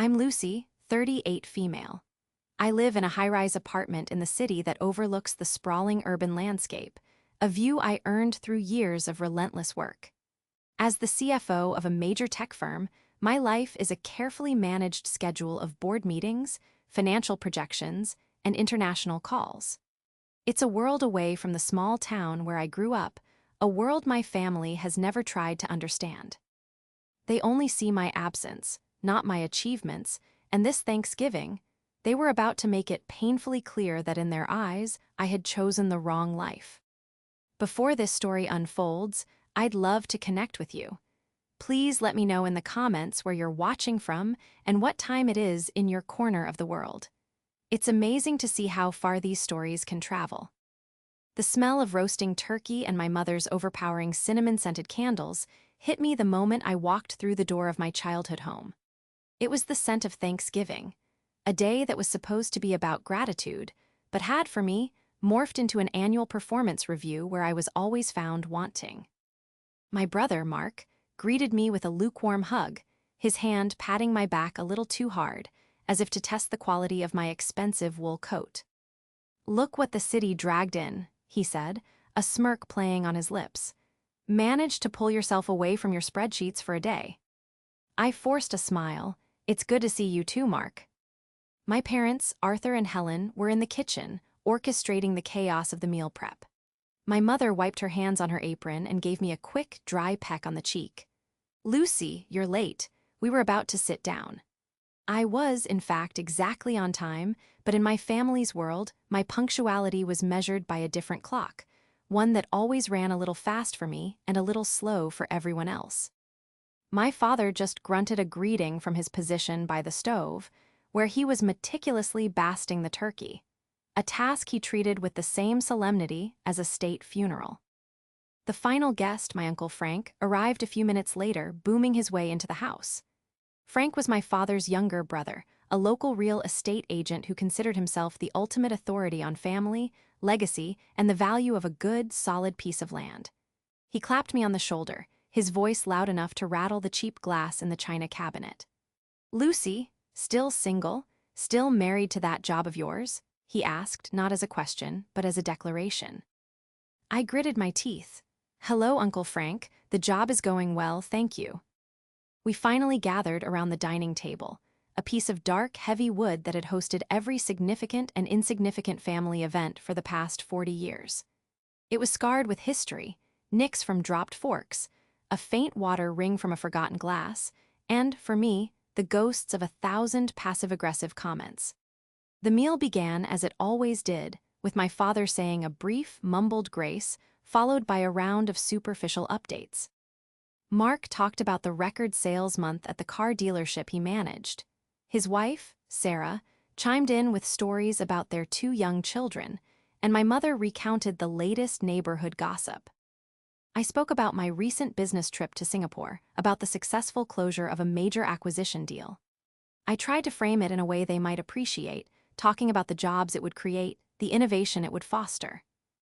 I'm Lucy, 38 female. I live in a high-rise apartment in the city that overlooks the sprawling urban landscape, a view I earned through years of relentless work. As the CFO of a major tech firm, my life is a carefully managed schedule of board meetings, financial projections, and international calls. It's a world away from the small town where I grew up, a world my family has never tried to understand. They only see my absence, not my achievements, and this Thanksgiving, they were about to make it painfully clear that in their eyes, I had chosen the wrong life. Before this story unfolds, I'd love to connect with you. Please let me know in the comments where you're watching from and what time it is in your corner of the world. It's amazing to see how far these stories can travel. The smell of roasting turkey and my mother's overpowering cinnamon-scented candles hit me the moment I walked through the door of my childhood home. It was the scent of Thanksgiving, a day that was supposed to be about gratitude, but had, for me, morphed into an annual performance review where I was always found wanting. My brother, Mark, greeted me with a lukewarm hug, his hand patting my back a little too hard, as if to test the quality of my expensive wool coat. "Look what the city dragged in," he said, a smirk playing on his lips. "Managed to pull yourself away from your spreadsheets for a day." I forced a smile. "It's good to see you too, Mark." My parents, Arthur and Helen, were in the kitchen, orchestrating the chaos of the meal prep. My mother wiped her hands on her apron and gave me a quick, dry peck on the cheek. "Lucy, you're late. We were about to sit down." I was, in fact, exactly on time, but in my family's world, my punctuality was measured by a different clock, one that always ran a little fast for me and a little slow for everyone else. My father just grunted a greeting from his position by the stove, where he was meticulously basting the turkey, a task he treated with the same solemnity as a state funeral. The final guest, my Uncle Frank, arrived a few minutes later, booming his way into the house. Frank was my father's younger brother, a local real estate agent who considered himself the ultimate authority on family, legacy, and the value of a good, solid piece of land. He clapped me on the shoulder, his voice loud enough to rattle the cheap glass in the china cabinet. "Lucy, still single, still married to that job of yours?" he asked, not as a question, but as a declaration. I gritted my teeth. "Hello, Uncle Frank, the job is going well, thank you." We finally gathered around the dining table, a piece of dark, heavy wood that had hosted every significant and insignificant family event for the past 40 years. It was scarred with history, nicks from dropped forks, a faint water ring from a forgotten glass, and, for me, the ghosts of 1,000 passive-aggressive comments. The meal began as it always did, with my father saying a brief, mumbled grace, followed by a round of superficial updates. Mark talked about the record sales month at the car dealership he managed. His wife, Sarah, chimed in with stories about their 2 young children, and my mother recounted the latest neighborhood gossip. I spoke about my recent business trip to Singapore, about the successful closure of a major acquisition deal. I tried to frame it in a way they might appreciate, talking about the jobs it would create, the innovation it would foster.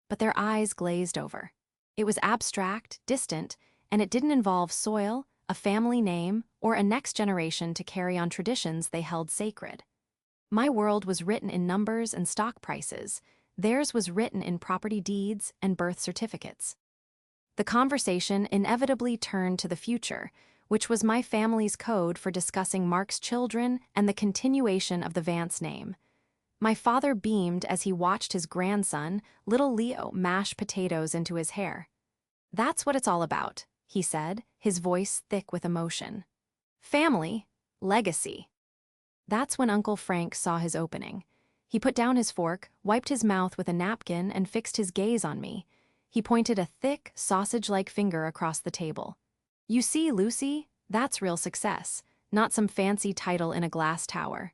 But their eyes glazed over. It was abstract, distant, and it didn't involve soil, a family name, or a next generation to carry on traditions they held sacred. My world was written in numbers and stock prices. Theirs was written in property deeds and birth certificates. The conversation inevitably turned to the future, which was my family's code for discussing Mark's children and the continuation of the Vance name. My father beamed as he watched his grandson, little Leo, mash potatoes into his hair. "That's what it's all about," he said, his voice thick with emotion. "Family, legacy." That's when Uncle Frank saw his opening. He put down his fork, wiped his mouth with a napkin, and fixed his gaze on me. He pointed a thick, sausage-like finger across the table. "You see, Lucy, that's real success, not some fancy title in a glass tower."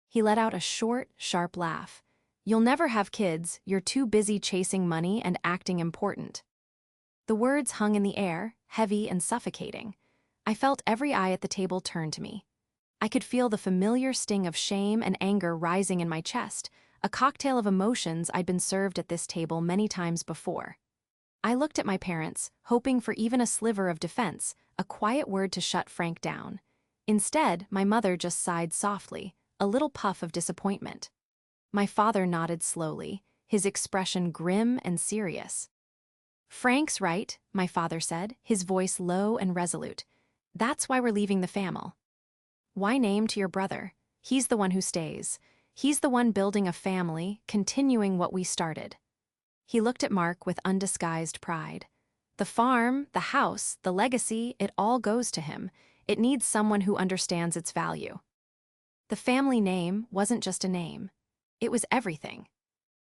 He let out a short, sharp laugh. "You'll never have kids, you're too busy chasing money and acting important." The words hung in the air, heavy and suffocating. I felt every eye at the table turn to me. I could feel the familiar sting of shame and anger rising in my chest, a cocktail of emotions I'd been served at this table many times before. I looked at my parents, hoping for even a sliver of defense, a quiet word to shut Frank down. Instead, my mother just sighed softly, a little puff of disappointment. My father nodded slowly, his expression grim and serious. "Frank's right," my father said, his voice low and resolute. "That's why we're leaving the family. Why name to your brother? He's the one who stays. He's the one building a family, continuing what we started." He looked at Mark with undisguised pride. "The farm, the house, the legacy, it all goes to him. It needs someone who understands its value." The family name wasn't just a name. It was everything.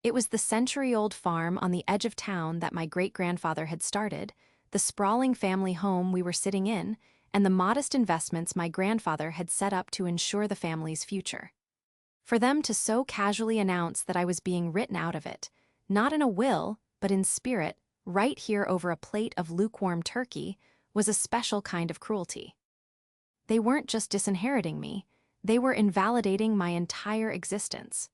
It was the century-old farm on the edge of town that my great-grandfather had started, the sprawling family home we were sitting in, and the modest investments my grandfather had set up to ensure the family's future. For them to so casually announce that I was being written out of it, not in a will, but in spirit, right here over a plate of lukewarm turkey, was a special kind of cruelty. They weren't just disinheriting me, they were invalidating my entire existence.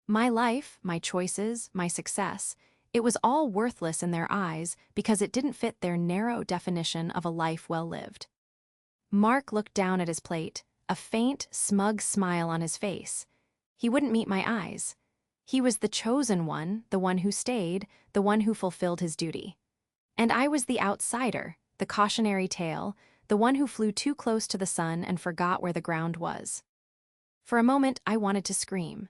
My life, my choices, my success, it was all worthless in their eyes because it didn't fit their narrow definition of a life well lived. Mark looked down at his plate, a faint, smug smile on his face. He wouldn't meet my eyes. He was the chosen one, the one who stayed, the one who fulfilled his duty. And I was the outsider, the cautionary tale, the one who flew too close to the sun and forgot where the ground was. For a moment, I wanted to scream.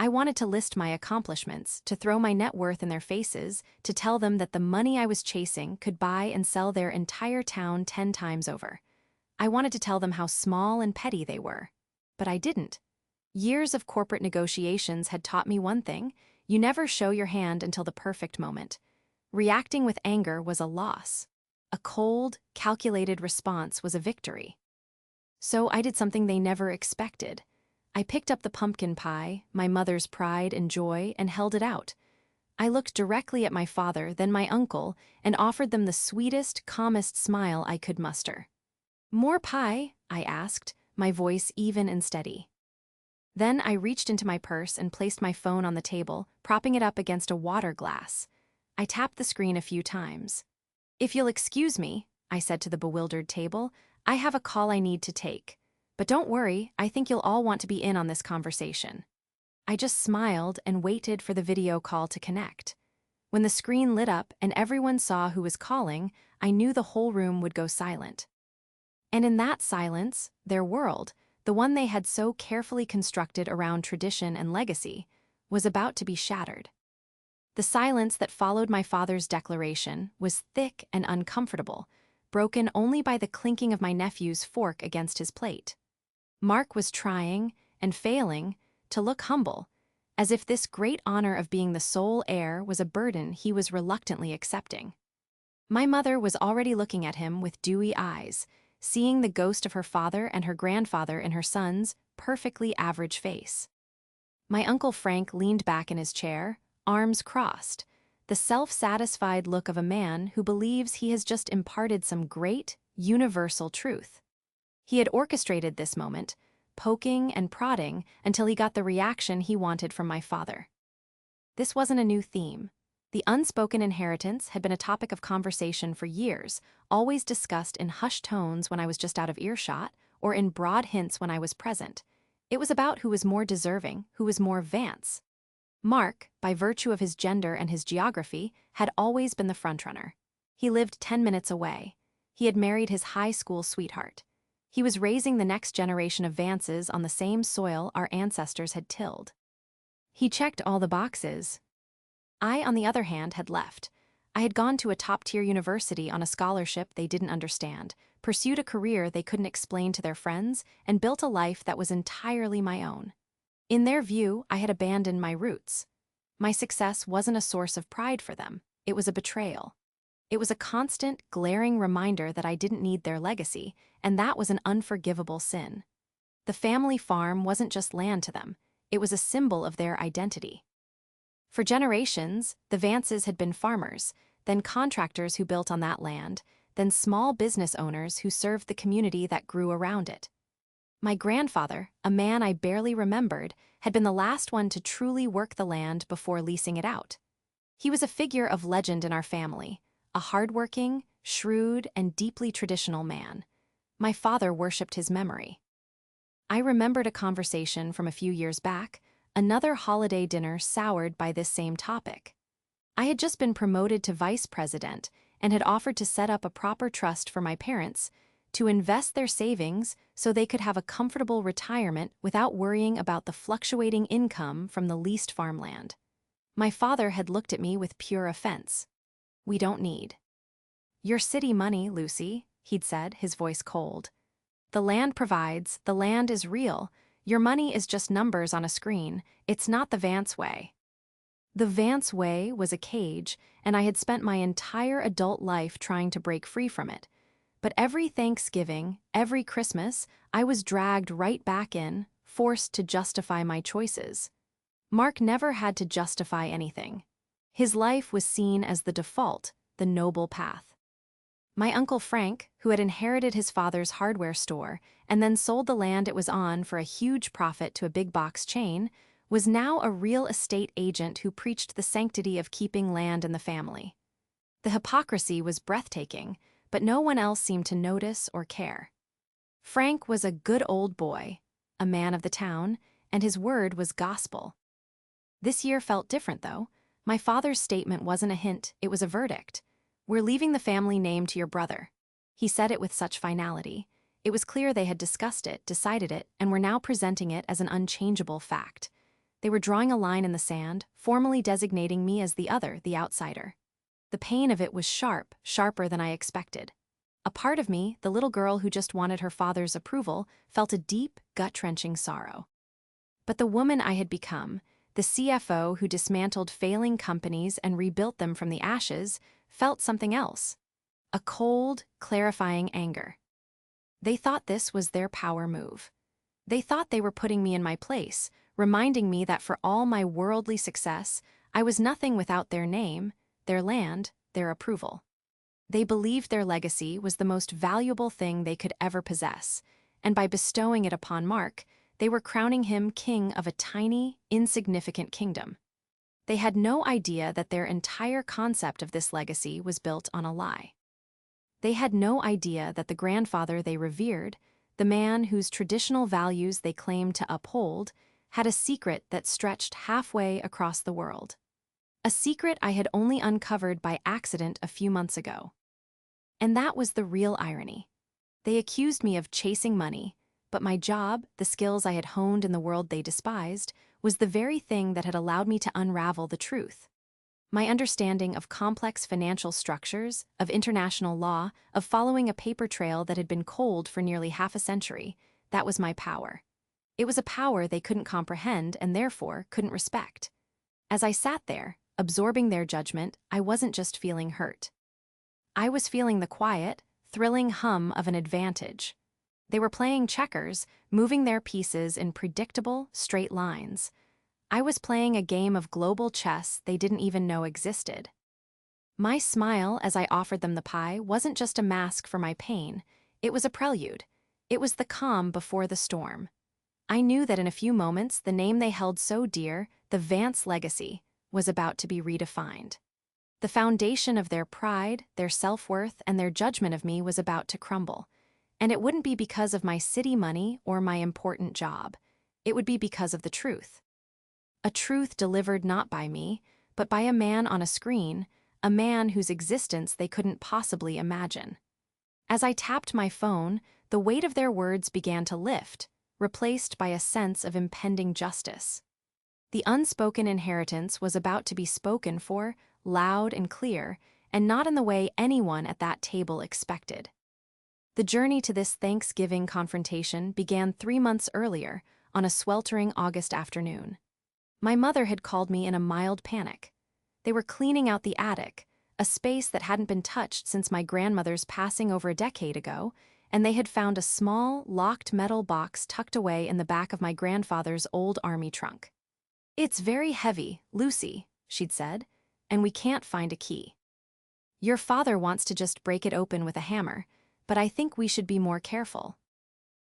I wanted to list my accomplishments, to throw my net worth in their faces, to tell them that the money I was chasing could buy and sell their entire town 10 times over. I wanted to tell them how small and petty they were. But I didn't. Years of corporate negotiations had taught me one thing: you never show your hand until the perfect moment. Reacting with anger was a loss. A cold, calculated response was a victory. So I did something they never expected. I picked up the pumpkin pie, my mother's pride and joy, and held it out. I looked directly at my father, then my uncle, and offered them the sweetest, calmest smile I could muster. "More pie?" I asked, my voice even and steady. Then I reached into my purse and placed my phone on the table, propping it up against a water glass. I tapped the screen a few times. "If you'll excuse me," I said to the bewildered table, "I have a call I need to take. But don't worry, I think you'll all want to be in on this conversation." I just smiled and waited for the video call to connect. When the screen lit up and everyone saw who was calling, I knew the whole room would go silent. And in that silence, their world, the one they had so carefully constructed around tradition and legacy, was about to be shattered. The silence that followed my father's declaration was thick and uncomfortable, broken only by the clinking of my nephew's fork against his plate. Mark was trying, and failing, to look humble, as if this great honor of being the sole heir was a burden he was reluctantly accepting. My mother was already looking at him with dewy eyes, seeing the ghost of her father and her grandfather in her son's perfectly average face. My Uncle Frank leaned back in his chair, arms crossed, the self-satisfied look of a man who believes he has just imparted some great, universal truth. He had orchestrated this moment, poking and prodding until he got the reaction he wanted from my father. This wasn't a new theme. The unspoken inheritance had been a topic of conversation for years, always discussed in hushed tones when I was just out of earshot, or in broad hints when I was present. It was about who was more deserving, who was more Vance. Mark, by virtue of his gender and his geography, had always been the frontrunner. He lived 10 minutes away. He had married his high school sweetheart. He was raising the next generation of Vances on the same soil our ancestors had tilled. He checked all the boxes. I, on the other hand, had left. I had gone to a top-tier university on a scholarship they didn't understand, pursued a career they couldn't explain to their friends, and built a life that was entirely my own. In their view, I had abandoned my roots. My success wasn't a source of pride for them. It was a betrayal. It was a constant, glaring reminder that I didn't need their legacy, and that was an unforgivable sin. The family farm wasn't just land to them. It was a symbol of their identity. For generations, the Vances had been farmers, then contractors who built on that land, then small business owners who served the community that grew around it. My grandfather, a man I barely remembered, had been the last one to truly work the land before leasing it out. He was a figure of legend in our family, a hardworking, shrewd, and deeply traditional man. My father worshipped his memory. I remembered a conversation from a few years back, another holiday dinner soured by this same topic. I had just been promoted to vice president and had offered to set up a proper trust for my parents to invest their savings so they could have a comfortable retirement without worrying about the fluctuating income from the leased farmland. My father had looked at me with pure offense. "We don't need your city money, Lucy," he'd said, his voice cold. "The land provides, the land is real. Your money is just numbers on a screen. It's not the Vance way." The Vance way was a cage, and I had spent my entire adult life trying to break free from it. But every Thanksgiving, every Christmas, I was dragged right back in, forced to justify my choices. Mark never had to justify anything. His life was seen as the default, the noble path. My Uncle Frank, who had inherited his father's hardware store and then sold the land it was on for a huge profit to a big box chain, was now a real estate agent who preached the sanctity of keeping land in the family. The hypocrisy was breathtaking, but no one else seemed to notice or care. Frank was a good old boy, a man of the town, and his word was gospel. This year felt different, though. My father's statement wasn't a hint, it was a verdict. "We're leaving the family name to your brother." He said it with such finality. It was clear they had discussed it, decided it, and were now presenting it as an unchangeable fact. They were drawing a line in the sand, formally designating me as the other, the outsider. The pain of it was sharp, sharper than I expected. A part of me, the little girl who just wanted her father's approval, felt a deep, gut-wrenching sorrow. But the woman I had become, the CFO who dismantled failing companies and rebuilt them from the ashes, felt something else. A cold, clarifying anger. They thought this was their power move. They thought they were putting me in my place, reminding me that for all my worldly success, I was nothing without their name, their land, their approval. They believed their legacy was the most valuable thing they could ever possess, and by bestowing it upon Mark, they were crowning him king of a tiny, insignificant kingdom. They had no idea that their entire concept of this legacy was built on a lie. They had no idea that the grandfather they revered, the man whose traditional values they claimed to uphold, had a secret that stretched halfway across the world. A secret I had only uncovered by accident a few months ago. And that was the real irony. They accused me of chasing money, but my job, the skills I had honed in the world they despised, was the very thing that had allowed me to unravel the truth. My understanding of complex financial structures, of international law, of following a paper trail that had been cold for nearly half a century, that was my power. It was a power they couldn't comprehend and therefore couldn't respect. As I sat there, absorbing their judgment, I wasn't just feeling hurt. I was feeling the quiet, thrilling hum of an advantage. They were playing checkers, moving their pieces in predictable, straight lines. I was playing a game of global chess they didn't even know existed. My smile as I offered them the pie wasn't just a mask for my pain, it was a prelude. It was the calm before the storm. I knew that in a few moments the name they held so dear, the Vance legacy, was about to be redefined. The foundation of their pride, their self-worth, and their judgment of me was about to crumble. And it wouldn't be because of my city money or my important job. It would be because of the truth. A truth delivered not by me, but by a man on a screen, a man whose existence they couldn't possibly imagine. As I tapped my phone, the weight of their words began to lift, replaced by a sense of impending justice. The unspoken inheritance was about to be spoken for, loud and clear, and not in the way anyone at that table expected. The journey to this Thanksgiving confrontation began 3 months earlier, on a sweltering August afternoon. My mother had called me in a mild panic. They were cleaning out the attic, a space that hadn't been touched since my grandmother's passing over a decade ago, and they had found a small, locked metal box tucked away in the back of my grandfather's old army trunk. "It's very heavy, Lucy," she'd said, "and we can't find a key. Your father wants to just break it open with a hammer, but I think we should be more careful."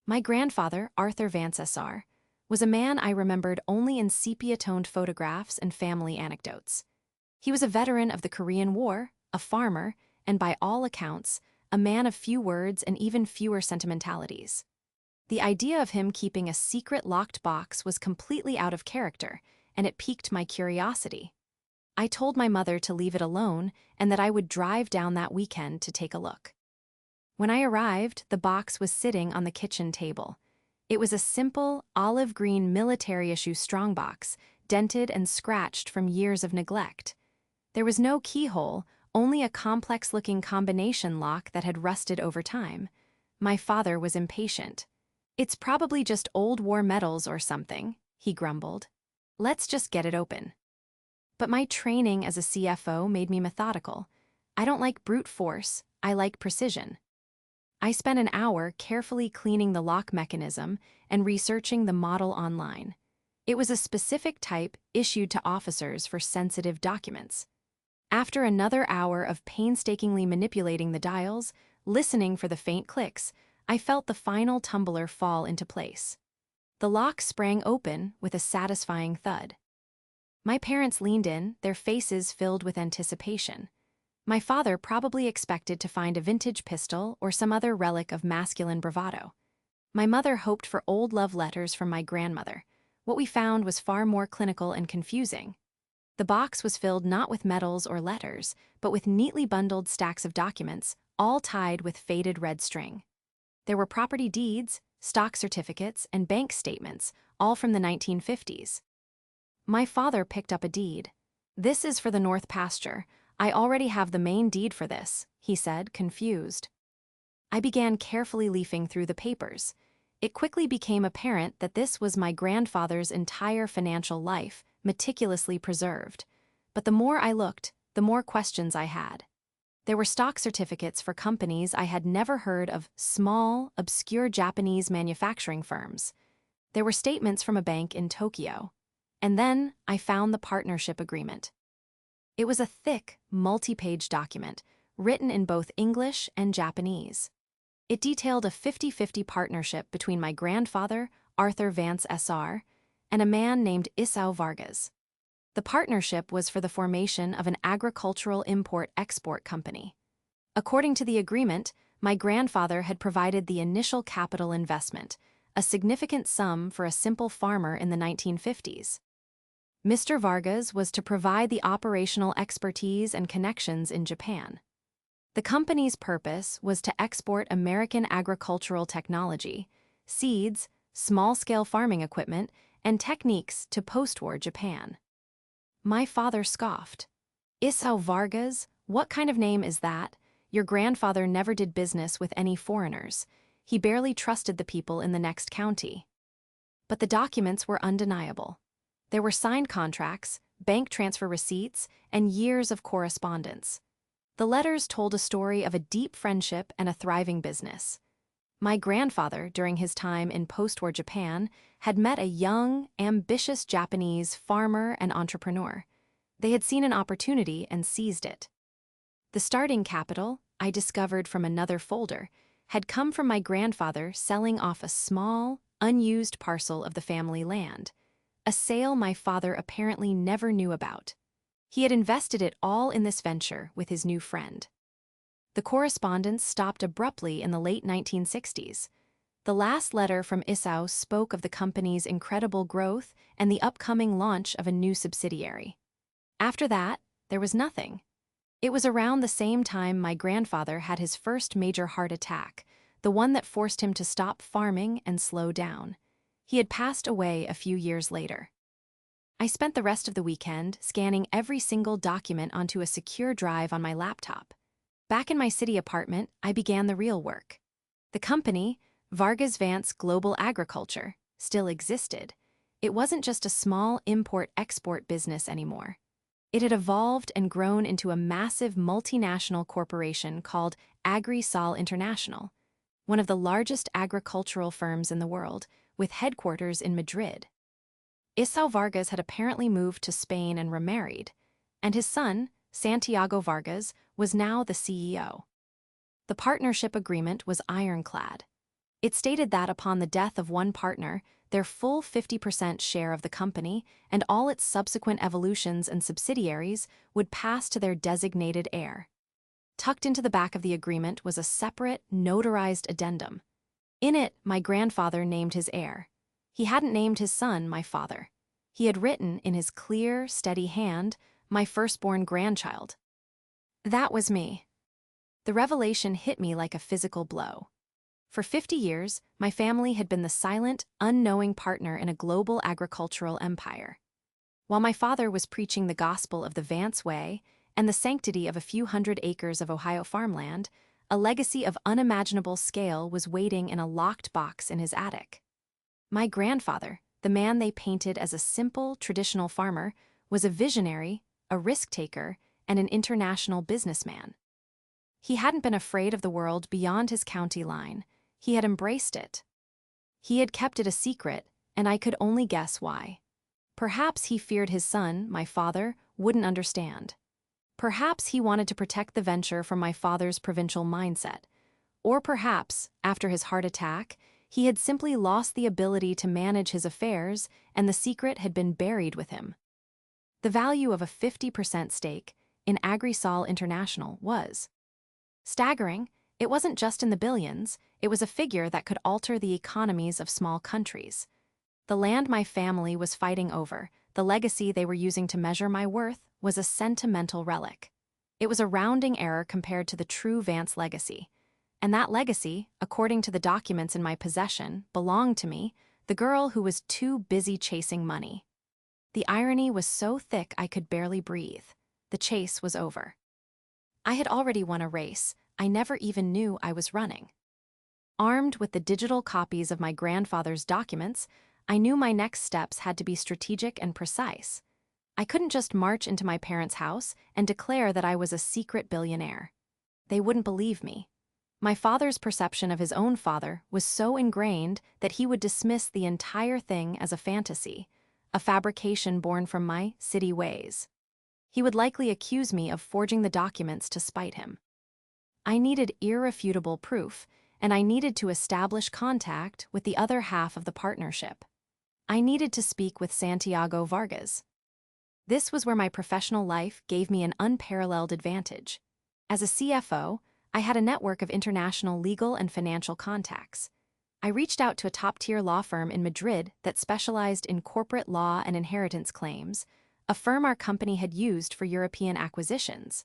My grandfather, Arthur Vance SR, was a man I remembered only in sepia-toned photographs and family anecdotes. He was a veteran of the Korean War, a farmer, and by all accounts, a man of few words and even fewer sentimentalities. The idea of him keeping a secret locked box was completely out of character, and it piqued my curiosity. I told my mother to leave it alone and that I would drive down that weekend to take a look. When I arrived, the box was sitting on the kitchen table. It was a simple, olive green military-issue strongbox, dented and scratched from years of neglect. There was no keyhole, only a complex-looking combination lock that had rusted over time. My father was impatient. "It's probably just old war metals or something," he grumbled. "Let's just get it open." But my training as a CFO made me methodical. I don't like brute force, I like precision. I spent an hour carefully cleaning the lock mechanism and researching the model online. It was a specific type issued to officers for sensitive documents. After another hour of painstakingly manipulating the dials, listening for the faint clicks, I felt the final tumbler fall into place. The lock sprang open with a satisfying thud. My parents leaned in, their faces filled with anticipation. My father probably expected to find a vintage pistol or some other relic of masculine bravado. My mother hoped for old love letters from my grandmother. What we found was far more clinical and confusing. The box was filled not with medals or letters, but with neatly bundled stacks of documents, all tied with faded red string. There were property deeds, stock certificates, and bank statements, all from the 1950s. My father picked up a deed. "This is for the North Pasture. I already have the main deed for this," he said, confused. I began carefully leafing through the papers. It quickly became apparent that this was my grandfather's entire financial life, meticulously preserved. But the more I looked, the more questions I had. There were stock certificates for companies I had never heard of, small, obscure Japanese manufacturing firms. There were statements from a bank in Tokyo. And then I found the partnership agreement. It was a thick, multi-page document, written in both English and Japanese. It detailed a 50-50 partnership between my grandfather, Arthur Vance S.R., and a man named Vargas. The partnership was for the formation of an agricultural import-export company. According to the agreement, my grandfather had provided the initial capital investment, a significant sum for a simple farmer in the 1950s. Mr. Vargas was to provide the operational expertise and connections in Japan. The company's purpose was to export American agricultural technology, seeds, small-scale farming equipment, and techniques to post-war Japan. My father scoffed. Vargas? What kind of name is that? Your grandfather never did business with any foreigners. He barely trusted the people in the next county." But the documents were undeniable. There were signed contracts, bank transfer receipts, and years of correspondence. The letters told a story of a deep friendship and a thriving business. My grandfather, during his time in post-war Japan, had met a young, ambitious Japanese farmer and entrepreneur. They had seen an opportunity and seized it. The starting capital, I discovered from another folder, had come from my grandfather selling off a small, unused parcel of the family land. A sale my father apparently never knew about. He had invested it all in this venture with his new friend. The correspondence stopped abruptly in the late 1960s. The last letter from Isao spoke of the company's incredible growth and the upcoming launch of a new subsidiary. After that, there was nothing. It was around the same time my grandfather had his first major heart attack, the one that forced him to stop farming and slow down. He had passed away a few years later. I spent the rest of the weekend scanning every single document onto a secure drive on my laptop. Back in my city apartment, I began the real work. The company, Vargas Vance Global Agriculture, still existed. It wasn't just a small import-export business anymore. It had evolved and grown into a massive multinational corporation called Agri-Sol International, one of the largest agricultural firms in the world, with headquarters in Madrid. Vargas had apparently moved to Spain and remarried, and his son, Santiago Vargas, was now the CEO. The partnership agreement was ironclad. It stated that upon the death of one partner, their full 50% share of the company and all its subsequent evolutions and subsidiaries would pass to their designated heir. tucked into the back of the agreement was a separate, notarized addendum. In it, my grandfather named his heir. He hadn't named his son my father. He had written in his clear, steady hand, my firstborn grandchild. That was me. The revelation hit me like a physical blow. For 50 years, my family had been the silent, unknowing partner in a global agricultural empire. While my father was preaching the gospel of the Vance Way and the sanctity of a few hundred acres of Ohio farmland, a legacy of unimaginable scale was waiting in a locked box in his attic. My grandfather, the man they painted as a simple, traditional farmer, was a visionary, a risk-taker, and an international businessman. He hadn't been afraid of the world beyond his county line. He had embraced it. He had kept it a secret, and I could only guess why. Perhaps he feared his son, my father, wouldn't understand. Perhaps he wanted to protect the venture from my father's provincial mindset. Or perhaps, after his heart attack, he had simply lost the ability to manage his affairs and the secret had been buried with him. The value of a 50% stake in Agrisol International was staggering. It wasn't just in the billions, it was a figure that could alter the economies of small countries. The land my family was fighting over, the legacy they were using to measure my worth, was a sentimental relic. It was a rounding error compared to the true Vance legacy. And that legacy, according to the documents in my possession, belonged to me, the girl who was too busy chasing money. The irony was so thick I could barely breathe. The chase was over. I had already won a race I never even knew I was running. Armed with the digital copies of my grandfather's documents, I knew my next steps had to be strategic and precise. I couldn't just march into my parents' house and declare that I was a secret billionaire. They wouldn't believe me. My father's perception of his own father was so ingrained that he would dismiss the entire thing as a fantasy, a fabrication born from my city ways. He would likely accuse me of forging the documents to spite him. I needed irrefutable proof, and I needed to establish contact with the other half of the partnership. I needed to speak with Santiago Vargas. This was where my professional life gave me an unparalleled advantage. As a CFO, I had a network of international legal and financial contacts. I reached out to a top-tier law firm in Madrid that specialized in corporate law and inheritance claims, a firm our company had used for European acquisitions.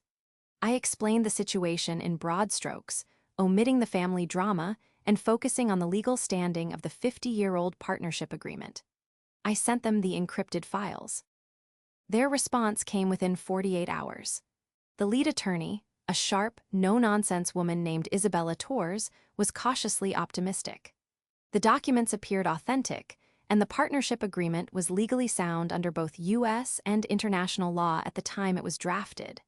I explained the situation in broad strokes, omitting the family drama and focusing on the legal standing of the 50-year-old partnership agreement. I sent them the encrypted files. Their response came within 48 hours. The lead attorney, a sharp, no-nonsense woman named Isabella Torres, was cautiously optimistic. The documents appeared authentic, and the partnership agreement was legally sound under both U.S. and international law at the time it was drafted.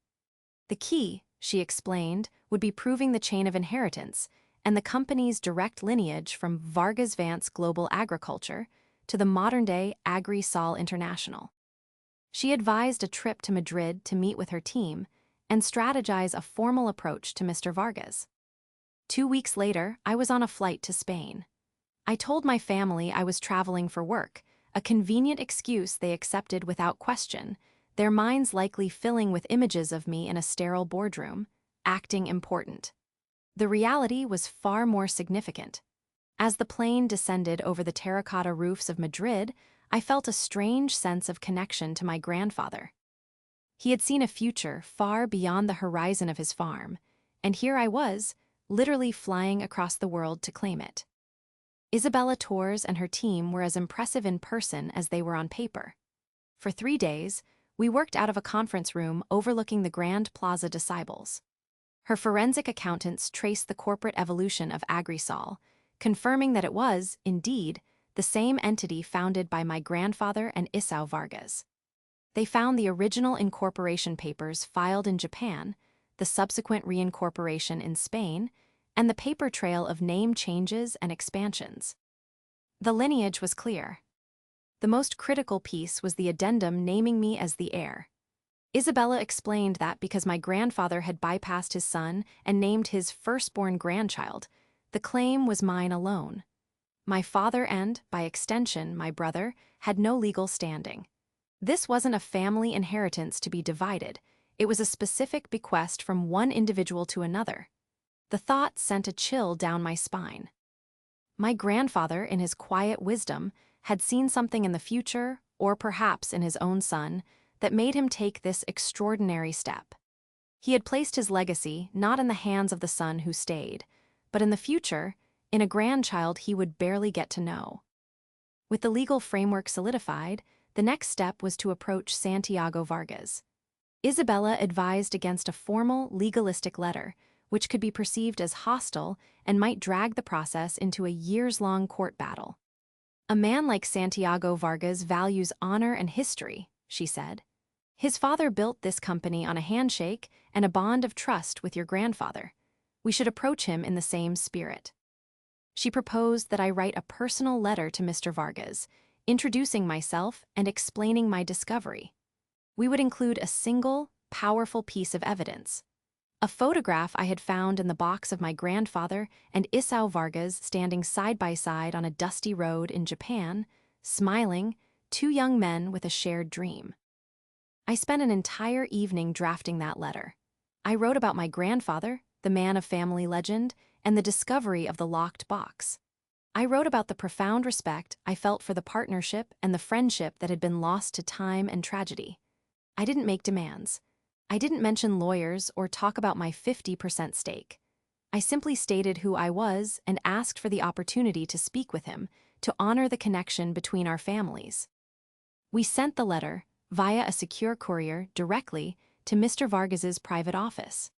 The key, she explained, would be proving the chain of inheritance and the company's direct lineage from Vargas Vance Global Agriculture to the modern-day Agrisol International. She advised a trip to Madrid to meet with her team and strategize a formal approach to Mr. Vargas. 2 weeks later, I was on a flight to Spain. I told my family I was traveling for work, a convenient excuse they accepted without question, their minds likely filling with images of me in a sterile boardroom, acting important. The reality was far more significant. As the plane descended over the terracotta roofs of Madrid, I felt a strange sense of connection to my grandfather. He had seen a future far beyond the horizon of his farm, and here I was, literally flying across the world to claim it. Isabella Torres and her team were as impressive in person as they were on paper. For 3 days, we worked out of a conference room overlooking the Grand Plaza de Cibeles. Her forensic accountants traced the corporate evolution of Agrisol, confirming that it was, indeed, the same entity founded by my grandfather and Isao Vargas. They found the original incorporation papers filed in Japan, the subsequent reincorporation in Spain, and the paper trail of name changes and expansions. The lineage was clear. The most critical piece was the addendum naming me as the heir. Isabella explained that because my grandfather had bypassed his son and named his firstborn grandchild, the claim was mine alone. My father and, by extension, my brother, had no legal standing. This wasn't a family inheritance to be divided. It was a specific bequest from one individual to another. The thought sent a chill down my spine. My grandfather, in his quiet wisdom, had seen something in the future, or perhaps in his own son, that made him take this extraordinary step. He had placed his legacy not in the hands of the son who stayed, but in the future, in a grandchild he would barely get to know. With the legal framework solidified, the next step was to approach Santiago Vargas. Isabella advised against a formal, legalistic letter, which could be perceived as hostile and might drag the process into a years-long court battle. "A man like Santiago Vargas values honor and history," she said. "His father built this company on a handshake and a bond of trust with your grandfather. We should approach him in the same spirit." She proposed that I write a personal letter to Mr. Vargas, introducing myself and explaining my discovery. We would include a single, powerful piece of evidence: a photograph I had found in the box of my grandfather and Isao Vargas standing side by side on a dusty road in Japan, smiling, two young men with a shared dream. I spent an entire evening drafting that letter. I wrote about my grandfather, the man of family legend, and the discovery of the locked box. I wrote about the profound respect I felt for the partnership and the friendship that had been lost to time and tragedy. I didn't make demands. I didn't mention lawyers or talk about my 50% stake. I simply stated who I was and asked for the opportunity to speak with him, to honor the connection between our families. We sent the letter, via a secure courier, directly to Mr. Vargas's private office.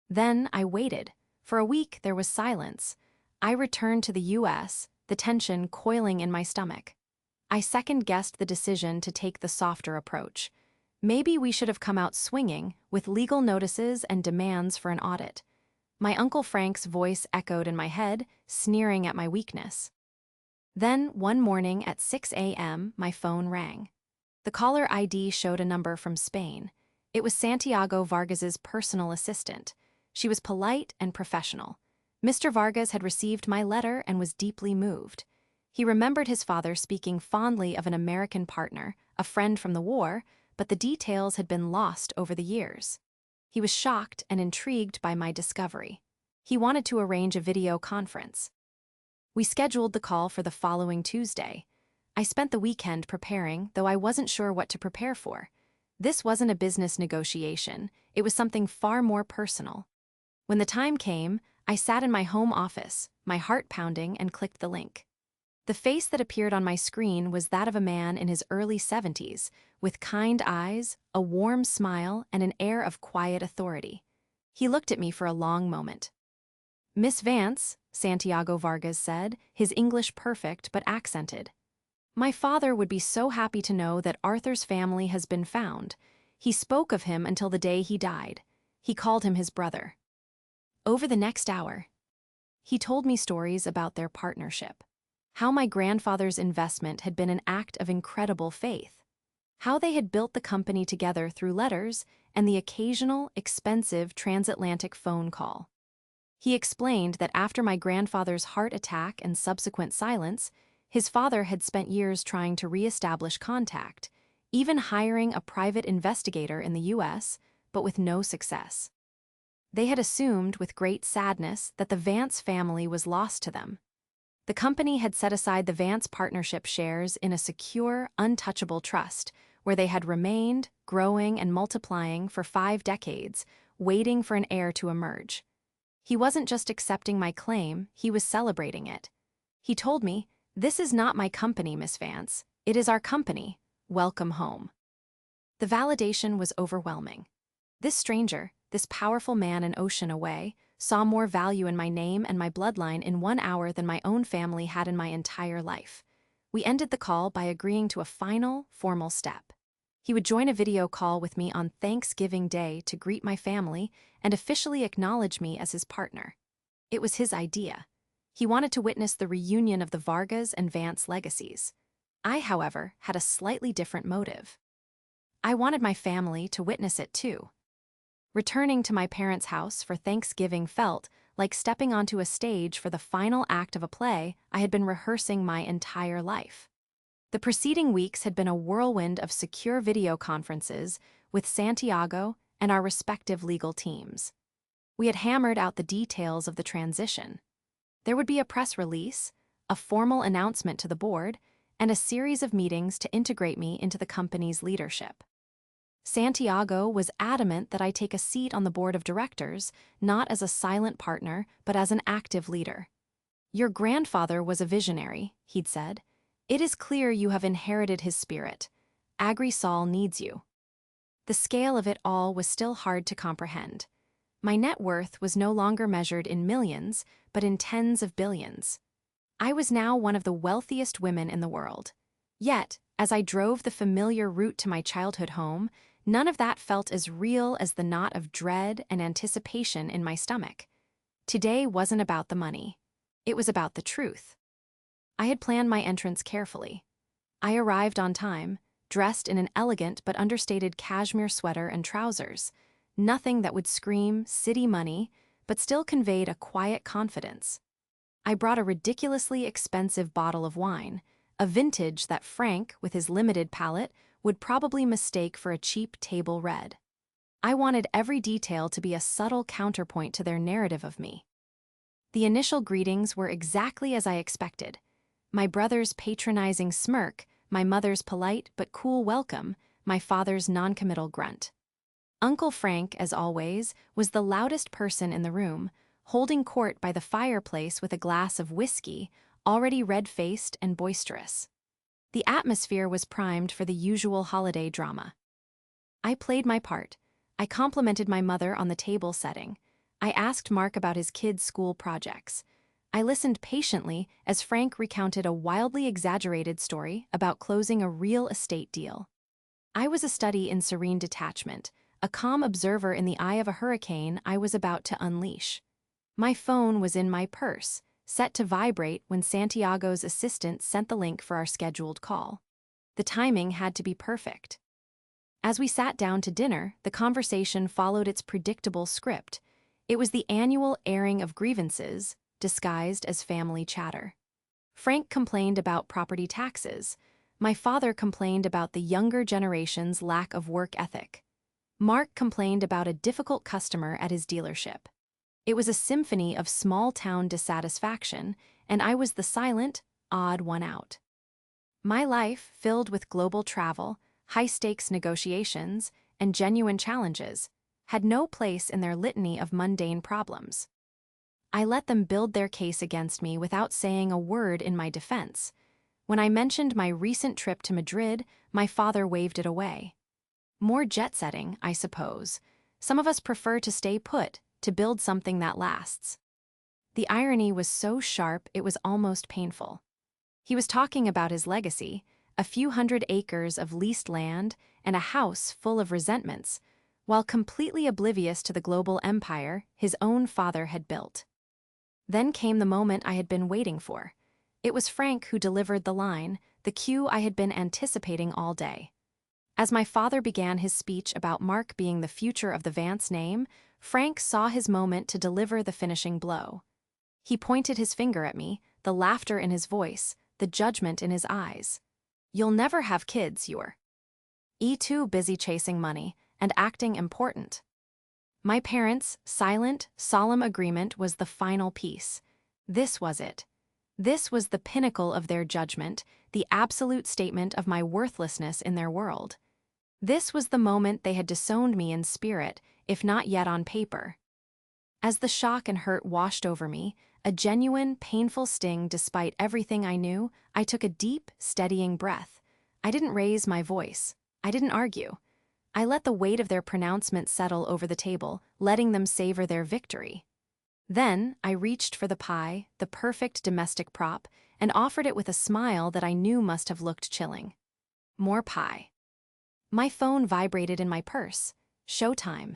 Then I waited. For a week there was silence. I returned to the U.S., the tension coiling in my stomach. I second-guessed the decision to take the softer approach. Maybe we should have come out swinging, with legal notices and demands for an audit. My Uncle Frank's voice echoed in my head, sneering at my weakness. Then, one morning at 6 a.m., my phone rang. The caller ID showed a number from Spain. It was Santiago Vargas's personal assistant. She was polite and professional. Mr. Vargas had received my letter and was deeply moved. He remembered his father speaking fondly of an American partner, a friend from the war, but the details had been lost over the years. He was shocked and intrigued by my discovery. He wanted to arrange a video conference. We scheduled the call for the following Tuesday. I spent the weekend preparing, though I wasn't sure what to prepare for. This wasn't a business negotiation. It was something far more personal. When the time came, I sat in my home office, my heart pounding, and clicked the link. The face that appeared on my screen was that of a man in his early 70s, with kind eyes, a warm smile, and an air of quiet authority. He looked at me for a long moment. "Miss Vance," Santiago Vargas said, his English perfect but accented. "My father would be so happy to know that Arthur's family has been found. He spoke of him until the day he died. He called him his brother." Over the next hour, he told me stories about their partnership. How my grandfather's investment had been an act of incredible faith. How they had built the company together through letters and the occasional, expensive transatlantic phone call. He explained that after my grandfather's heart attack and subsequent silence, his father had spent years trying to re-establish contact, even hiring a private investigator in the U.S., but with no success. They had assumed with great sadness that the Vance family was lost to them. The company had set aside the Vance partnership shares in a secure, untouchable trust, where they had remained, growing and multiplying for 5 decades, waiting for an heir to emerge. He wasn't just accepting my claim, he was celebrating it. He told me, "This is not my company, Miss Vance. It is our company. Welcome home." The validation was overwhelming. This stranger, this powerful man an ocean away, saw more value in my name and my bloodline in 1 hour than my own family had in my entire life. We ended the call by agreeing to a final, formal step. He would join a video call with me on Thanksgiving Day to greet my family and officially acknowledge me as his partner. It was his idea. He wanted to witness the reunion of the Vargas and Vance legacies. I, however, had a slightly different motive. I wanted my family to witness it too. Returning to my parents' house for Thanksgiving felt like stepping onto a stage for the final act of a play I had been rehearsing my entire life. The preceding weeks had been a whirlwind of secure video conferences with Santiago, and our respective legal teams. We had hammered out the details of the transition. There would be a press release, a formal announcement to the board, and a series of meetings to integrate me into the company's leadership. Santiago was adamant that I take a seat on the board of directors, not as a silent partner, but as an active leader. "Your grandfather was a visionary," he'd said. "It is clear you have inherited his spirit. Agrisol needs you." The scale of it all was still hard to comprehend. My net worth was no longer measured in millions, but in tens of billions. I was now one of the wealthiest women in the world. Yet, as I drove the familiar route to my childhood home, none of that felt as real as the knot of dread and anticipation in my stomach. Today wasn't about the money. It was about the truth. I had planned my entrance carefully. I arrived on time, dressed in an elegant but understated cashmere sweater and trousers, nothing that would scream city money, but still conveyed a quiet confidence. I brought a ridiculously expensive bottle of wine, a vintage that Frank, with his limited palate, would probably mistake for a cheap table red. I wanted every detail to be a subtle counterpoint to their narrative of me. The initial greetings were exactly as I expected. My brother's patronizing smirk, my mother's polite but cool welcome, my father's noncommittal grunt. Uncle Frank, as always, was the loudest person in the room, holding court by the fireplace with a glass of whiskey, already red-faced and boisterous. The atmosphere was primed for the usual holiday drama. I played my part. I complimented my mother on the table setting. I asked Mark about his kids' school projects. I listened patiently as Frank recounted a wildly exaggerated story about closing a real estate deal. I was a study in serene detachment, a calm observer in the eye of a hurricane I was about to unleash. My phone was in my purse, set to vibrate when Santiago's assistant sent the link for our scheduled call. The timing had to be perfect. As we sat down to dinner, the conversation followed its predictable script. It was the annual airing of grievances, disguised as family chatter. Frank complained about property taxes. My father complained about the younger generation's lack of work ethic. Mark complained about a difficult customer at his dealership. It was a symphony of small-town dissatisfaction, and I was the silent, odd one out. My life, filled with global travel, high-stakes negotiations, and genuine challenges, had no place in their litany of mundane problems. I let them build their case against me without saying a word in my defense. When I mentioned my recent trip to Madrid, my father waved it away. More jet-setting, I suppose. Some of us prefer to stay put, to build something that lasts. The irony was so sharp it was almost painful. He was talking about his legacy, a few hundred acres of leased land and a house full of resentments, while completely oblivious to the global empire his own father had built. Then came the moment I had been waiting for. It was Frank who delivered the line, the cue I had been anticipating all day. As my father began his speech about Mark being the future of the Vance name, Frank saw his moment to deliver the finishing blow. He pointed his finger at me, the laughter in his voice, the judgment in his eyes. "You'll never have kids, you're too busy chasing money and acting important." My parents' silent, solemn agreement was the final piece. This was it. This was the pinnacle of their judgment, the absolute statement of my worthlessness in their world. This was the moment they had disowned me in spirit, if not yet on paper. As the shock and hurt washed over me, a genuine, painful sting despite everything I knew, I took a deep, steadying breath. I didn't raise my voice. I didn't argue. I let the weight of their pronouncement settle over the table, letting them savor their victory. Then, I reached for the pie, the perfect domestic prop, and offered it with a smile that I knew must have looked chilling. More pie. My phone vibrated in my purse. Showtime.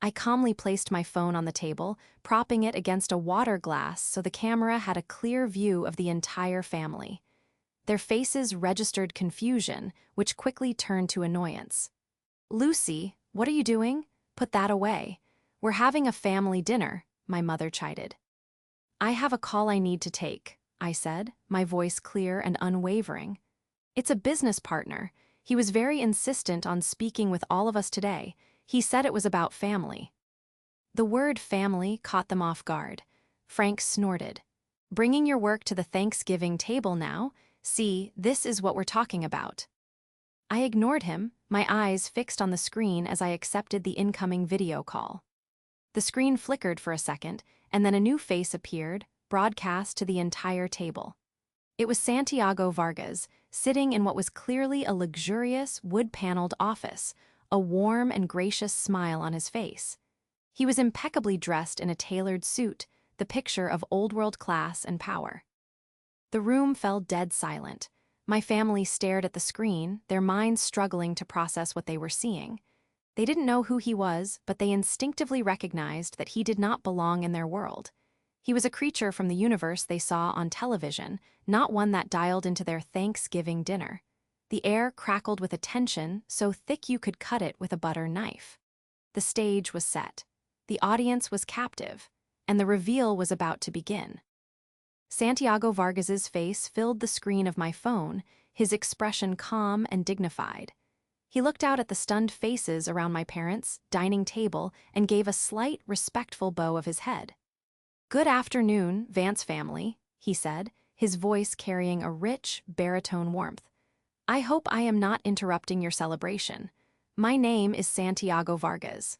I calmly placed my phone on the table, propping it against a water glass so the camera had a clear view of the entire family. Their faces registered confusion, which quickly turned to annoyance. "Lucy, what are you doing? Put that away. We're having a family dinner," my mother chided. "I have a call I need to take," I said, my voice clear and unwavering. "It's a business partner. He was very insistent on speaking with all of us today. He said it was about family. The word family caught them off guard. Frank snorted. Bringing your work to the Thanksgiving table now? See, this is what we're talking about. I ignored him, my eyes fixed on the screen as I accepted the incoming video call. The screen flickered for a second, and then a new face appeared, broadcast to the entire table. It was Santiago Vargas, sitting in what was clearly a luxurious, wood-paneled office, a warm and gracious smile on his face. He was impeccably dressed in a tailored suit, the picture of old-world class and power. The room fell dead silent. My family stared at the screen, their minds struggling to process what they were seeing. They didn't know who he was, but they instinctively recognized that he did not belong in their world. He was a creature from the universe they saw on television, not one that dialed into their Thanksgiving dinner. The air crackled with a tension so thick you could cut it with a butter knife. The stage was set. The audience was captive, and the reveal was about to begin. Santiago Vargas's face filled the screen of my phone, his expression calm and dignified. He looked out at the stunned faces around my parents' dining table and gave a slight, respectful bow of his head. "Good afternoon, Vance family," he said, his voice carrying a rich, baritone warmth. "I hope I am not interrupting your celebration. My name is Santiago Vargas."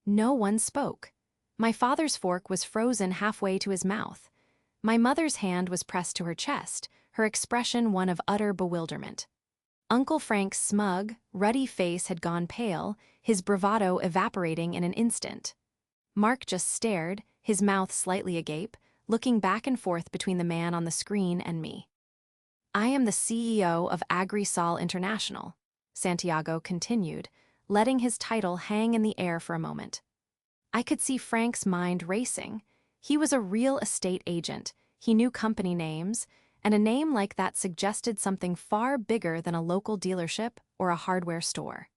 No one spoke. My father's fork was frozen halfway to his mouth. My mother's hand was pressed to her chest, her expression one of utter bewilderment. Uncle Frank's smug, ruddy face had gone pale, his bravado evaporating in an instant. Mark just stared, his mouth slightly agape, looking back and forth between the man on the screen and me. "I am the CEO of AITA International," Santiago continued, letting his title hang in the air for a moment. I could see Frank's mind racing. He was a real estate agent, he knew company names, and a name like that suggested something far bigger than a local dealership or a hardware store.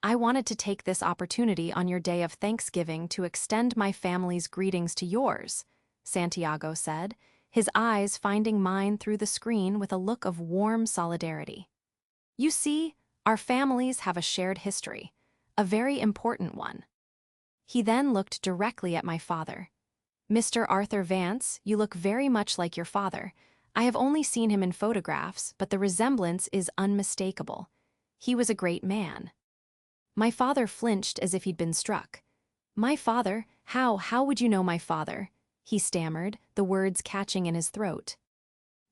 "I wanted to take this opportunity on your day of Thanksgiving to extend my family's greetings to yours," Santiago said, his eyes finding mine through the screen with a look of warm solidarity. "You see, our families have a shared history, a very important one." He then looked directly at my father. "Mr. Arthur Vance, you look very much like your father. I have only seen him in photographs, but the resemblance is unmistakable. He was a great man." My father flinched as if he'd been struck. "My father? How would you know my father?" he stammered, the words catching in his throat.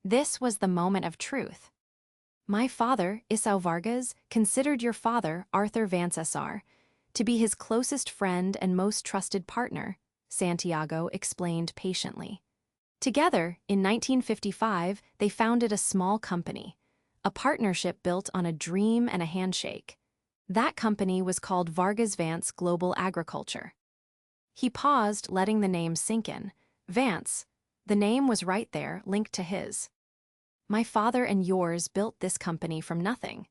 This was the moment of truth. "My father, Isao Vargas, considered your father, Arthur Vance SR, to be his closest friend and most trusted partner," Santiago explained patiently. "Together, in 1955, they founded a small company, a partnership built on a dream and a handshake. That company was called Vargas Vance Global Agriculture." He paused, letting the name sink in. Vance. The name was right there, linked to his. "My father and yours built this company from nothing.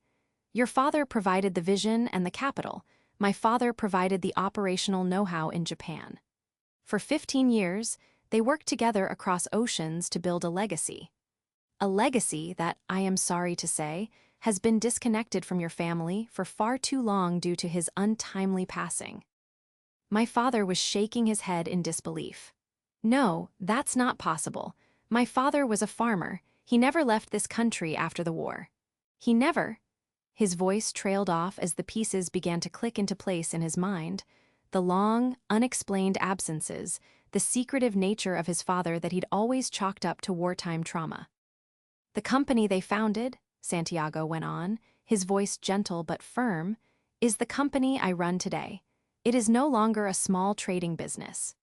Your father provided the vision and the capital. My father provided the operational know-how in Japan. For 15 years, they worked together across oceans to build a legacy. A legacy that, I am sorry to say, has been disconnected from your family for far too long due to his untimely passing." My father was shaking his head in disbelief. "No, that's not possible. My father was a farmer. He never left this country after the war. He never—" His voice trailed off as the pieces began to click into place in his mind. The long, unexplained absences, the secretive nature of his father that he'd always chalked up to wartime trauma. "The company they founded," Santiago went on, his voice gentle but firm, "is the company I run today. It is no longer a small trading business.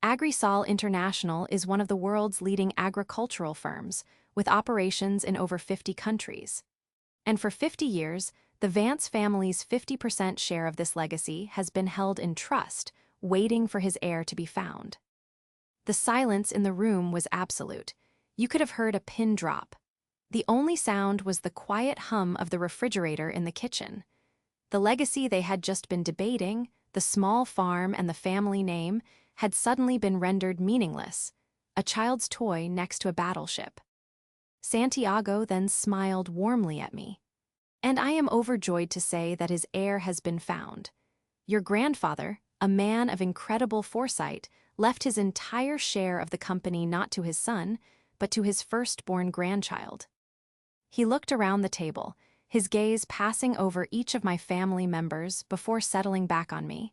AITA International is one of the world's leading agricultural firms, with operations in over 50 countries. And for 50 years, the Vance family's 50% share of this legacy has been held in trust, waiting for his heir to be found." The silence in the room was absolute. You could have heard a pin drop. The only sound was the quiet hum of the refrigerator in the kitchen. The legacy they had just been debating, the small farm and the family name, had suddenly been rendered meaningless, a child's toy next to a battleship. Santiago then smiled warmly at me. "And I am overjoyed to say that his heir has been found. Your grandfather, a man of incredible foresight, left his entire share of the company not to his son, but to his firstborn grandchild. He looked around the table, his gaze passing over each of my family members before settling back on me.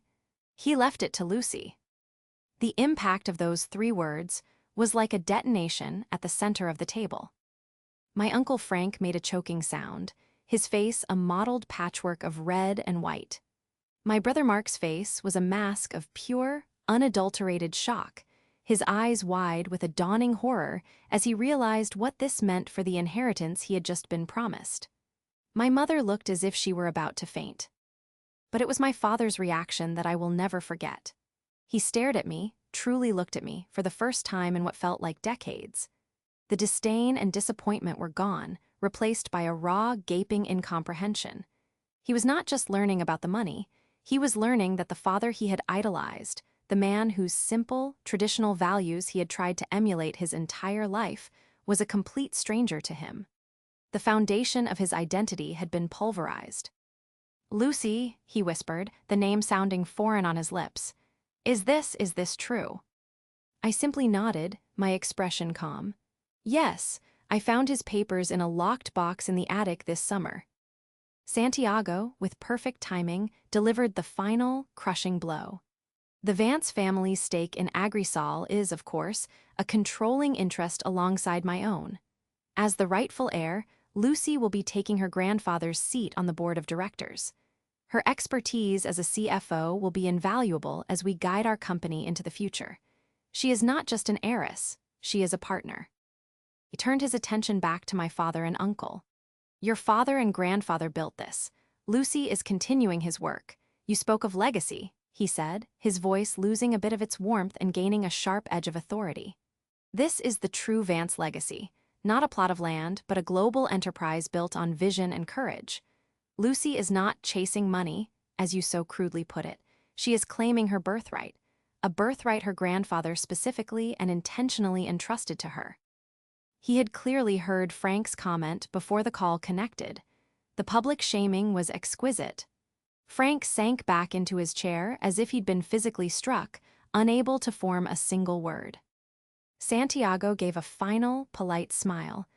He left it to Lucy. The impact of those 3 words was like a detonation at the center of the table. My Uncle Frank made a choking sound, his face a mottled patchwork of red and white. My brother Mark's face was a mask of pure, unadulterated shock, his eyes wide with a dawning horror as he realized what this meant for the inheritance he had just been promised. My mother looked as if she were about to faint. But it was my father's reaction that I will never forget. He stared at me, truly looked at me, for the first time in what felt like decades. The disdain and disappointment were gone, replaced by a raw, gaping incomprehension. He was not just learning about the money, he was learning that the father he had idolized, the man whose simple, traditional values he had tried to emulate his entire life, was a complete stranger to him. The foundation of his identity had been pulverized. "Lucy," he whispered, the name sounding foreign on his lips. Is this true?" I simply nodded, my expression calm. "Yes, I found his papers in a locked box in the attic this summer." Santiago, with perfect timing, delivered the final, crushing blow. The Vance family's stake in Agrisol is, of course, a controlling interest alongside my own. As the rightful heir, Lucy will be taking her grandfather's seat on the board of directors. Her expertise as a CFO will be invaluable as we guide our company into the future. She is not just an heiress, she is a partner. He turned his attention back to my father and uncle. "Your father and grandfather built this. Lucy is continuing his work. You spoke of legacy," he said, his voice losing a bit of its warmth and gaining a sharp edge of authority. "This is the true Vance legacy, not a plot of land, but a global enterprise built on vision and courage. Lucy is not chasing money, as you so crudely put it. She is claiming her birthright, a birthright her grandfather specifically and intentionally entrusted to her." He had clearly heard Frank's comment before the call connected. The public shaming was exquisite. Frank sank back into his chair as if he'd been physically struck, unable to form a single word. Santiago gave a final, polite smile.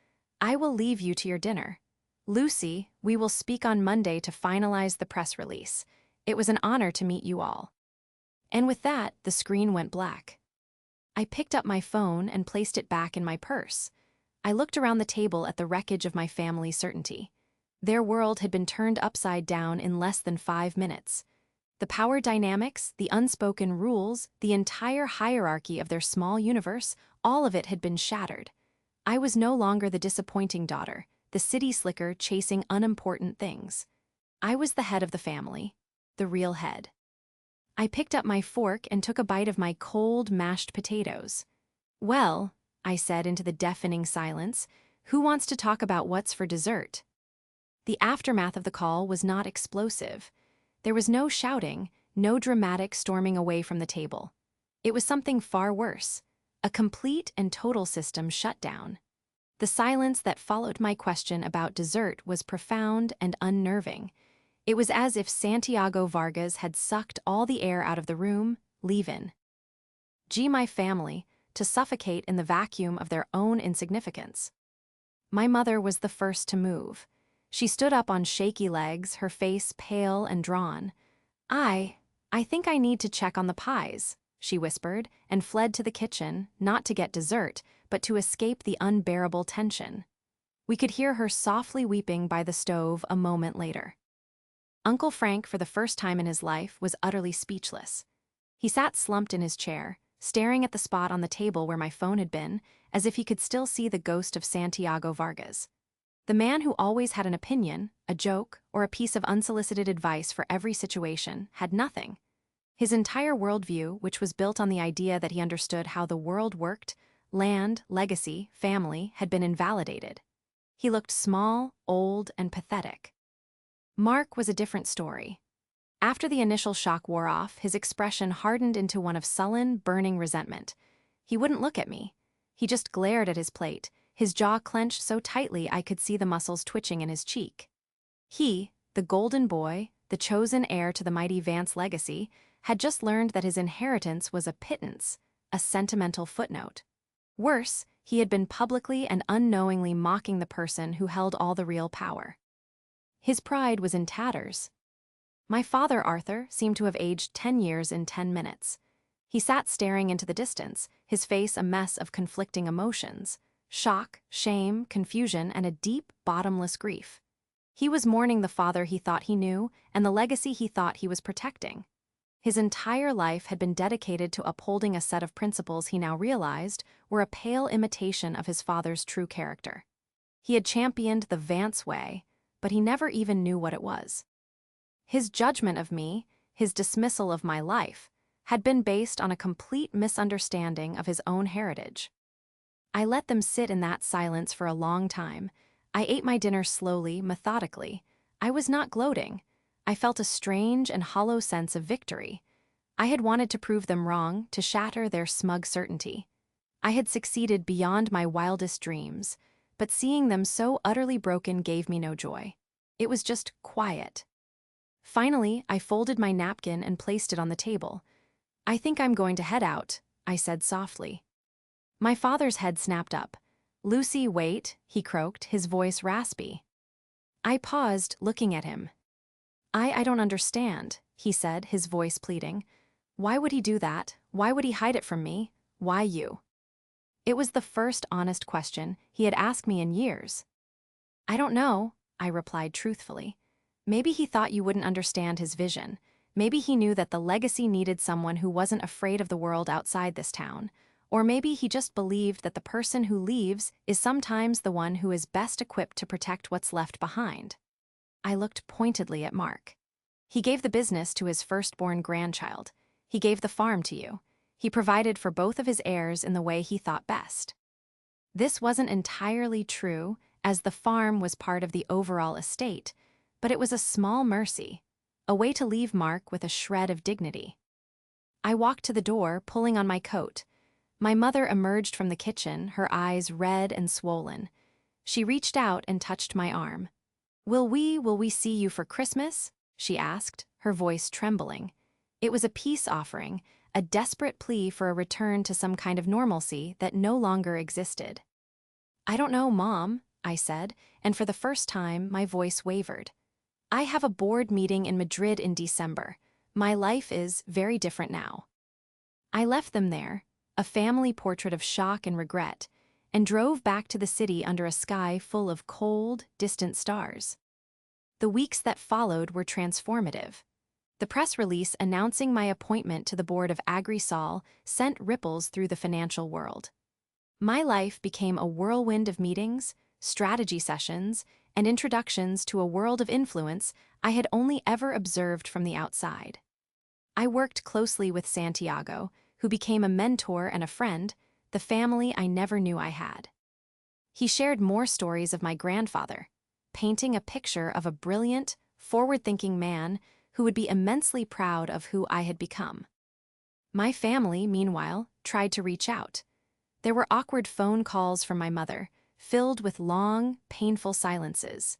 "I will leave you to your dinner. Lucy, we will speak on Monday to finalize the press release. It was an honor to meet you all." And with that, the screen went black. I picked up my phone and placed it back in my purse. I looked around the table at the wreckage of my family's certainty. Their world had been turned upside down in less than 5 minutes. The power dynamics, the unspoken rules, the entire hierarchy of their small universe, all of it had been shattered. I was no longer the disappointing daughter, the city slicker chasing unimportant things. I was the head of the family, the real head. I picked up my fork and took a bite of my cold, mashed potatoes. "Well," I said into the deafening silence, "who wants to talk about what's for dessert?" The aftermath of the call was not explosive. There was no shouting, no dramatic storming away from the table. It was something far worse, a complete and total system shutdown. The silence that followed my question about dessert was profound and unnerving. It was as if Santiago Vargas had sucked all the air out of the room, leaving my family to suffocate in the vacuum of their own insignificance. My mother was the first to move. She stood up on shaky legs, her face pale and drawn. I think I need to check on the pies," she whispered, and fled to the kitchen, not to get dessert, but to escape the unbearable tension. We could hear her softly weeping by the stove a moment later. Uncle Frank, for the first time in his life, was utterly speechless. He sat slumped in his chair, staring at the spot on the table where my phone had been, as if he could still see the ghost of Santiago Vargas. The man who always had an opinion, a joke, or a piece of unsolicited advice for every situation, had nothing. His entire worldview, which was built on the idea that he understood how the world worked, land, legacy, family, had been invalidated. He looked small, old, and pathetic. Mark was a different story. After the initial shock wore off, his expression hardened into one of sullen, burning resentment. He wouldn't look at me. He just glared at his plate, his jaw clenched so tightly I could see the muscles twitching in his cheek. He, the golden boy, the chosen heir to the mighty Vance legacy, had just learned that his inheritance was a pittance, a sentimental footnote. Worse, he had been publicly and unknowingly mocking the person who held all the real power. His pride was in tatters. My father, Arthur, seemed to have aged 10 years in 10 minutes. He sat staring into the distance, his face a mess of conflicting emotions: shock, shame, confusion, and a deep, bottomless grief. He was mourning the father he thought he knew and the legacy he thought he was protecting. His entire life had been dedicated to upholding a set of principles he now realized were a pale imitation of his father's true character. He had championed the Vance way, but he never even knew what it was. His judgment of me, his dismissal of my life, had been based on a complete misunderstanding of his own heritage. I let them sit in that silence for a long time. I ate my dinner slowly, methodically. I was not gloating. I felt a strange and hollow sense of victory. I had wanted to prove them wrong, to shatter their smug certainty. I had succeeded beyond my wildest dreams, but seeing them so utterly broken gave me no joy. It was just quiet. Finally, I folded my napkin and placed it on the table. "I think I'm going to head out," I said softly. My father's head snapped up. "Lucy, wait," he croaked, his voice raspy. I paused, looking at him. I don't understand," he said, his voice pleading. "Why would he do that? Why would he hide it from me? Why you?" It was the first honest question he had asked me in years. "I don't know," I replied truthfully. "Maybe he thought you wouldn't understand his vision. Maybe he knew that the legacy needed someone who wasn't afraid of the world outside this town. Or maybe he just believed that the person who leaves is sometimes the one who is best equipped to protect what's left behind." I looked pointedly at Mark. "He gave the business to his firstborn grandchild. He gave the farm to you. He provided for both of his heirs in the way he thought best." This wasn't entirely true, as the farm was part of the overall estate, but it was a small mercy, a way to leave Mark with a shred of dignity. I walked to the door, pulling on my coat. My mother emerged from the kitchen, her eyes red and swollen. She reached out and touched my arm. Will we see you for Christmas?" she asked, her voice trembling. It was a peace offering, a desperate plea for a return to some kind of normalcy that no longer existed. "I don't know, Mom," I said, and for the first time my voice wavered. "I have a board meeting in Madrid in December. My life is very different now." I left them there, a family portrait of shock and regret, and drove back to the city under a sky full of cold, distant stars. The weeks that followed were transformative. The press release announcing my appointment to the board of Agrisol sent ripples through the financial world. My life became a whirlwind of meetings, strategy sessions, and introductions to a world of influence I had only ever observed from the outside. I worked closely with Santiago, who became a mentor and a friend, the family I never knew I had. He shared more stories of my grandfather, painting a picture of a brilliant, forward-thinking man who would be immensely proud of who I had become. My family, meanwhile, tried to reach out. There were awkward phone calls from my mother, filled with long, painful silences.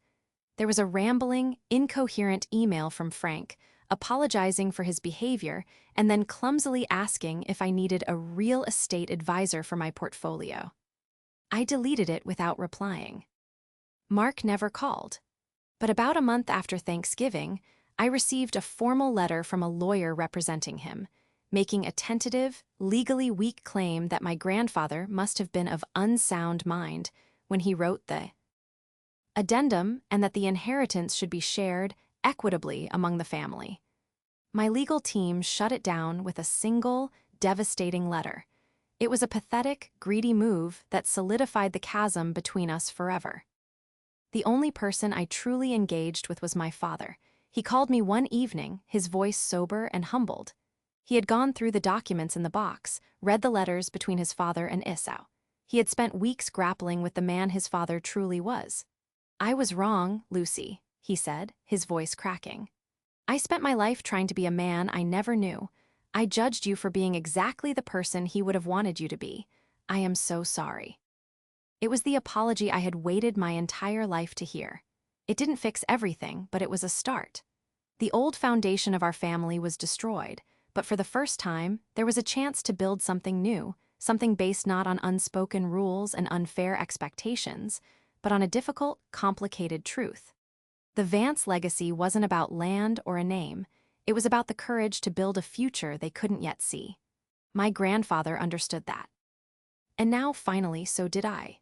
There was a rambling, incoherent email from Frank, apologizing for his behavior and then clumsily asking if I needed a real estate advisor for my portfolio. I deleted it without replying. Mark never called. But about a month after Thanksgiving, I received a formal letter from a lawyer representing him, making a tentative, legally weak claim that my grandfather must have been of unsound mind when he wrote the addendum and that the inheritance should be shared equitably among the family. My legal team shut it down with a single, devastating letter. It was a pathetic, greedy move that solidified the chasm between us forever. The only person I truly engaged with was my father. He called me one evening, his voice sober and humbled. He had gone through the documents in the box, read the letters between his father and Esau. He had spent weeks grappling with the man his father truly was. "I was wrong, Lucy," he said, his voice cracking. "I spent my life trying to be a man I never knew. I judged you for being exactly the person he would have wanted you to be. I am so sorry." It was the apology I had waited my entire life to hear. It didn't fix everything, but it was a start. The old foundation of our family was destroyed, but for the first time, there was a chance to build something new, something based not on unspoken rules and unfair expectations, but on a difficult, complicated truth. The Vance legacy wasn't about land or a name. It was about the courage to build a future they couldn't yet see. My grandfather understood that. And now, finally, so did I.